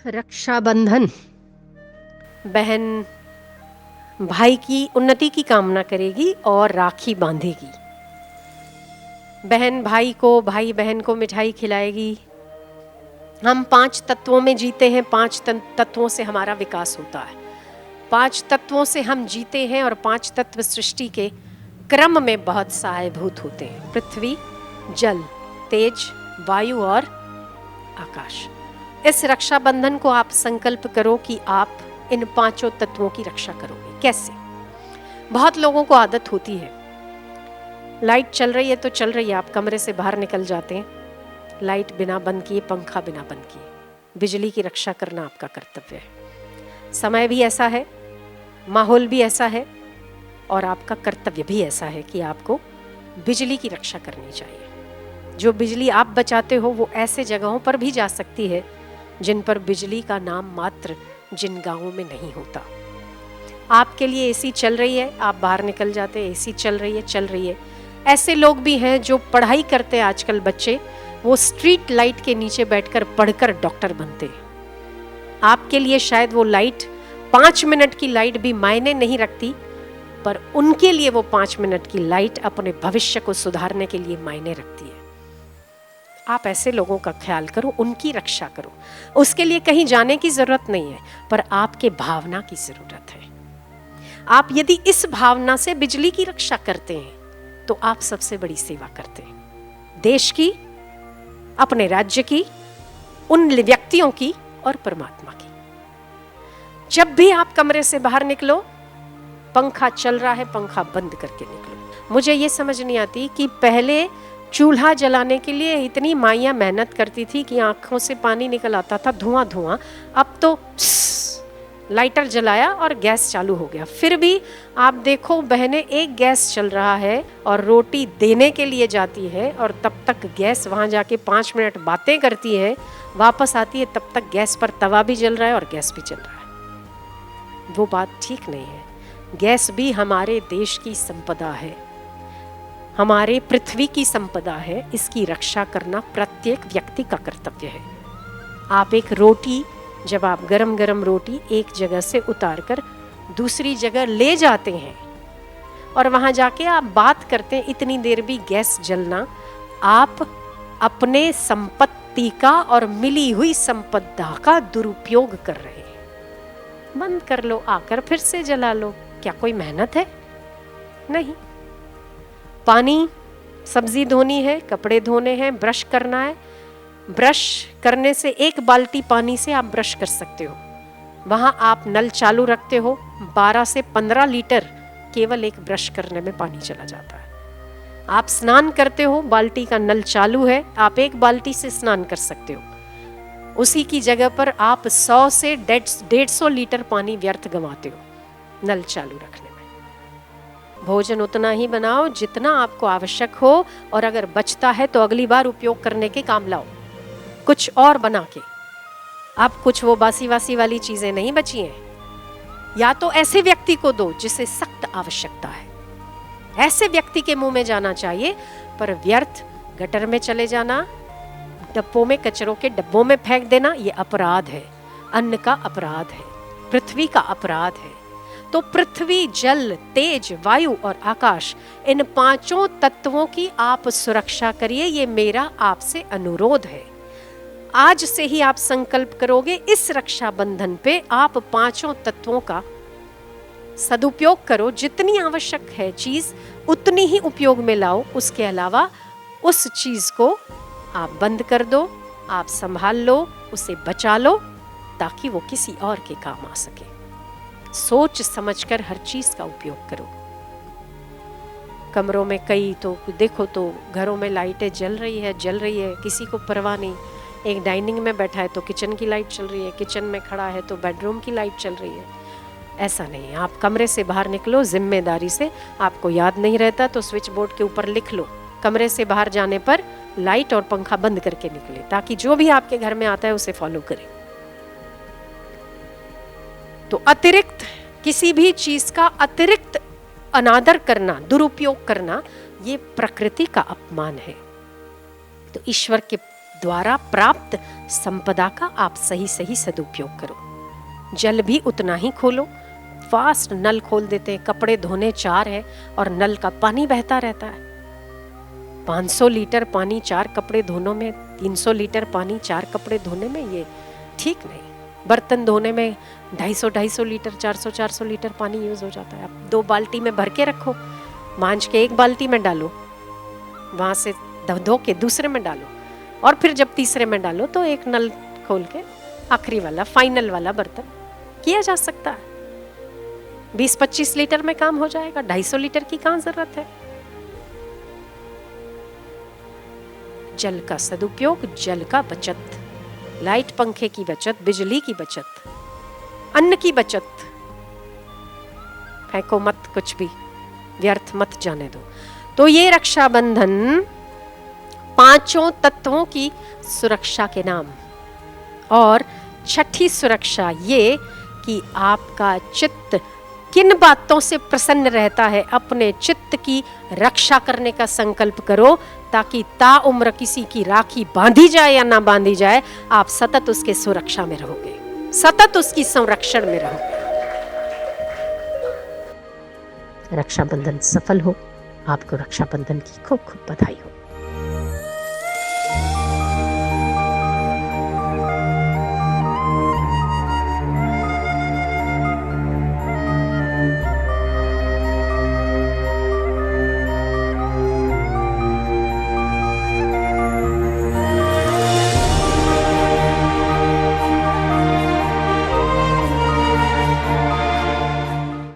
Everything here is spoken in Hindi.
रक्षाबंधन। बहन भाई की उन्नति की कामना करेगी और राखी बांधेगी। बहन भाई को, भाई बहन को मिठाई खिलाएगी। हम 5 तत्वों में जीते हैं, 5 तत्वों से हमारा विकास होता है। 5 तत्वों से हम जीते हैं और 5 तत्व सृष्टि के क्रम में बहुत सहायभूत होते हैं। पृथ्वी, जल, तेज, वायु और आकाश। इस रक्षाबंधन को आप संकल्प करो कि आप इन 5 तत्वों की रक्षा करोगे। कैसे? बहुत लोगों को आदत होती है, लाइट चल रही है तो चल रही है, आप कमरे से बाहर निकल जाते हैं, लाइट बिना बंद किए, पंखा बिना बंद किए। बिजली की रक्षा करना आपका कर्तव्य है। समय भी ऐसा है, माहौल भी ऐसा है और आपका कर्तव्य भी ऐसा है कि आपको बिजली की रक्षा करनी चाहिए। जो बिजली आप बचाते हो वो ऐसे जगहों पर भी जा सकती है जिन पर बिजली का नाम मात्र जिन गांवों में नहीं होता। आपके लिए एसी चल रही है, आप बाहर निकल जाते हैं, एसी चल रही है। ऐसे लोग भी हैं जो पढ़ाई करते हैं, आजकल बच्चे, वो स्ट्रीट लाइट के नीचे बैठकर पढ़कर डॉक्टर बनते हैं। आपके लिए शायद वो लाइट 5 मिनट की लाइट भी मायने नहीं रखती, पर उनके लिए वो 5 मिनट की लाइट अपने भविष्य को सुधारने के लिए मायने रखती है। आप ऐसे लोगों का ख्याल करो, उनकी रक्षा करो। उसके लिए कहीं जाने की जरूरत नहीं है, पर आपके भावना की जरूरत है। आप यदि इस भावना से बिजली की रक्षा करते हैं तो आप सबसे बड़ी सेवा करते हैं, देश की, अपने राज्य की, उन व्यक्तियों की और परमात्मा की। जब भी आप कमरे से बाहर निकलो, पंखा चल रहा है, पंखा बंद करके निकलो। मुझे ये समझ नहीं आती कि पहले चूल्हा जलाने के लिए इतनी माइयां मेहनत करती थी कि आंखों से पानी निकल आता था, धुआं धुआं। अब तो लाइटर जलाया और गैस चालू हो गया। फिर भी आप देखो बहनें, एक गैस चल रहा है और रोटी देने के लिए जाती है और तब तक गैस वहां जाके 5 मिनट बातें करती है, वापस आती है, तब तक गैस पर तवा भी जल रहा है और गैस भी चल रहा है। वो बात ठीक नहीं है। गैस भी हमारे देश की संपदा है, हमारे पृथ्वी की संपदा है। इसकी रक्षा करना प्रत्येक व्यक्ति का कर्तव्य है। आप एक रोटी, जब आप गरम गरम रोटी एक जगह से उतार कर दूसरी जगह ले जाते हैं और वहां जाके आप बात करते हैं, इतनी देर भी गैस जलना, आप अपने संपत्ति का और मिली हुई संपदा का दुरुपयोग कर रहे हैं। बंद कर लो, आकर फिर से जला लो। क्या कोई मेहनत है? नहीं। पानी, सब्जी धोनी है, कपड़े धोने हैं, ब्रश करना है, ब्रश करने से 1 बाल्टी पानी से आप ब्रश कर सकते हो। वहां आप नल चालू रखते हो, 12 से 15 लीटर केवल एक ब्रश करने में पानी चला जाता है। आप स्नान करते हो, बाल्टी का नल चालू है, आप 1 बाल्टी से स्नान कर सकते हो। उसी की जगह पर आप 100 से 150 लीटर पानी व्यर्थ गंवाते हो नल चालू रखने में। भोजन उतना ही बनाओ जितना आपको आवश्यक हो, और अगर बचता है तो अगली बार उपयोग करने के काम लाओ, कुछ और बना के। अब कुछ वो बासी वासी वाली चीजें नहीं बची हैं। या तो ऐसे व्यक्ति को दो जिसे सख्त आवश्यकता है, ऐसे व्यक्ति के मुंह में जाना चाहिए, पर व्यर्थ गटर में चले जाना, डब्बों में, कचरों के डब्बों में फेंक देना, ये अपराध है। अन्न का अपराध है, पृथ्वी का अपराध है। तो पृथ्वी, जल, तेज, वायु और आकाश, इन 5 तत्वों की आप सुरक्षा करिए। ये मेरा आपसे अनुरोध है। आज से ही आप संकल्प करोगे, इस रक्षाबंधन पे आप 5 तत्वों का सदुपयोग करो। जितनी आवश्यक है चीज उतनी ही उपयोग में लाओ। उसके अलावा उस चीज को आप बंद कर दो, आप संभाल लो, उसे बचा लो, ताकि वो किसी और के काम आ सके। सोच समझकर हर चीज का उपयोग करो। कमरों में कई तो देखो तो घरों में लाइटें जल रही है, किसी को परवाह नहीं। एक डाइनिंग में बैठा है तो किचन की लाइट चल रही है, किचन में खड़ा है तो बेडरूम की लाइट चल रही है। ऐसा नहीं है। आप कमरे से बाहर निकलो जिम्मेदारी से। आपको याद नहीं रहता तो स्विच बोर्ड के ऊपर लिख लो, कमरे से बाहर जाने पर लाइट और पंखा बंद करके निकले, ताकि जो भी आपके घर में आता है उसे फॉलो करें। तो अतिरिक्त किसी भी चीज का अतिरिक्त अनादर करना, दुरुपयोग करना, ये प्रकृति का अपमान है। तो ईश्वर के द्वारा प्राप्त संपदा का आप सही सही सदुपयोग करो। जल भी उतना ही खोलो। फास्ट नल खोल देते हैं, कपड़े धोने 4 है और नल का पानी बहता रहता है। 500 लीटर पानी 4 कपड़े धोने में, 300 लीटर पानी 4 कपड़े धोने में, ये ठीक नहीं। बर्तन धोने में 250 लीटर 400 लीटर पानी यूज हो जाता है। अब 2 बाल्टी में भर के रखो, मांझ के 1 बाल्टी में डालो, वहां से धो के दूसरे में डालो, और फिर जब तीसरे में डालो तो एक नल खोल के आखिरी वाला फाइनल वाला बर्तन किया जा सकता है। 20-25 लीटर में काम हो जाएगा। 250 लीटर की कहां जरूरत है। जल का सदुपयोग, जल का बचत, लाइट पंखे की बचत, बिजली की बचत, अन्न की बचत। फेंको मत, कुछ भी व्यर्थ मत जाने दो। तो ये रक्षाबंधन 5 तत्वों की सुरक्षा के नाम, और छठी सुरक्षा ये कि आपका चित्त किन बातों से प्रसन्न रहता है, अपने चित्त की रक्षा करने का संकल्प करो, ताकि ताउम्र किसी की राखी बांधी जाए या ना बांधी जाए, आप सतत उसके सुरक्षा में रहोगे, सतत उसकी संरक्षण में रहोगे। रक्षाबंधन सफल हो। आपको रक्षाबंधन की खूब खूब बधाई हो।